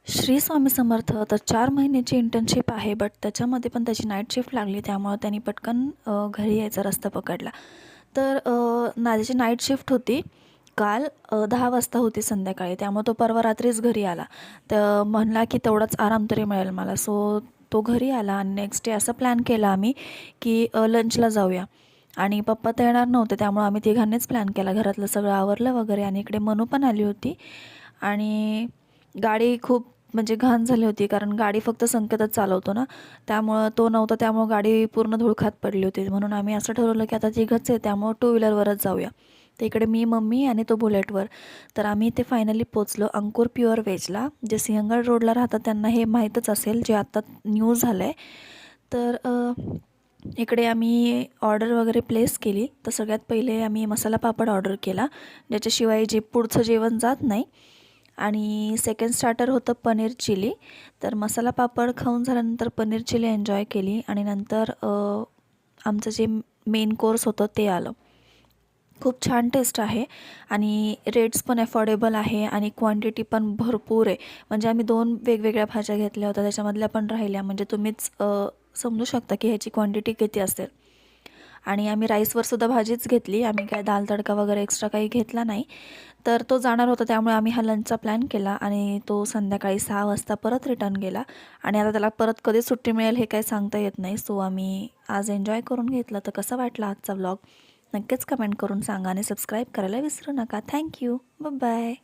श्री स्वामी समर्थ. तर 4 महिन्याची इंटर्नशिप आहे, बट त्याच्यामध्ये पण त्याची नाईट शिफ्ट लागली, त्यामुळं त्यांनी पटकन घरी यायचा रस्ता पकडला. तर माझी नाईट शिफ्ट होती काल 10 वाजता होती संध्याकाळी, त्यामुळे तो परवा रात्रीच घरी आला. तर म्हणला की तेवढाच आराम तरी मिळेल मला. सो तो घरी आला आणि नेक्स्ट डे असं प्लॅन केला आम्ही की लंचला जाऊया. आणि पप्पा तर येणार नव्हते, त्यामुळे आम्ही तिघांनीच प्लॅन केला. घरातलं सगळं आवरलं वगैरे आणि इकडे मनू पण आली होती. आणि गाडी खूप म्हणजे घाण झाली होती, कारण गाडी फक्त संकेतच चालवतो ना, त्यामुळं तो नव्हता, त्यामुळं गाडी पूर्ण धूळखात पडली होती. म्हणून आम्ही असं ठरवलं की आता तिघंच आहे, त्यामुळं टू व्हीलरवरच जाऊया. तर इकडे मी, मम्मी आणि तो बुलेटवर. तर आम्ही इथे फायनली पोचलो अंकुर प्युअर व्हेजला, जे सिंहगड रोडला राहतात त्यांना हे माहीतच असेल, जे आत्ता न्यू झालं आहे. तर इकडे आम्ही ऑर्डर वगैरे प्लेस केली. तर सगळ्यात पहिले आम्ही मसाला पापड ऑर्डर केला, ज्याच्याशिवाय जे पुढचं जेवण जात नाही. आणि सेकंड स्टार्टर होतं पनीर चिली. तर मसाला पापड खाऊन झाल्यानंतर पनीर चिली एन्जॉय केली आणि नंतर आमचं जे मेन कोर्स होतं ते आलं. खूप छान टेस्ट आहे आणि रेट्स पण अफोर्डेबल आहे आणि क्वांटिटी पण भरपूर आहे. म्हणजे आम्ही 2 वेगवेगळ्या भाज्या घेतल्या होत्या, त्याच्यामधल्या पण राहिल्या. म्हणजे तुम्हीच समजू शकता की ह्याची क्वांटिटी किती असेल. आणि आम्ही राईसवर सुद्धा भाजीच घेतली, आम्ही काय दाल तडका वगैरे एक्स्ट्रा काही घेतला नाही. तर तो जाणार होता, त्यामुळे आम्ही हा लंचचा प्लॅन केला आणि तो संध्याकाळी 6 वाजता परत रिटर्न गेला. आणि आता त्याला परत कधी सुट्टी मिळेल हे काही सांगता येत नाही. सो आम्ही आज एन्जॉय करून घेतलं. तर कसा वाटला आजचा व्लॉग नक्कीच कमेंट करून सांगा आणि सबस्क्राईब करायला विसरू नका. थँक्यू. बाय.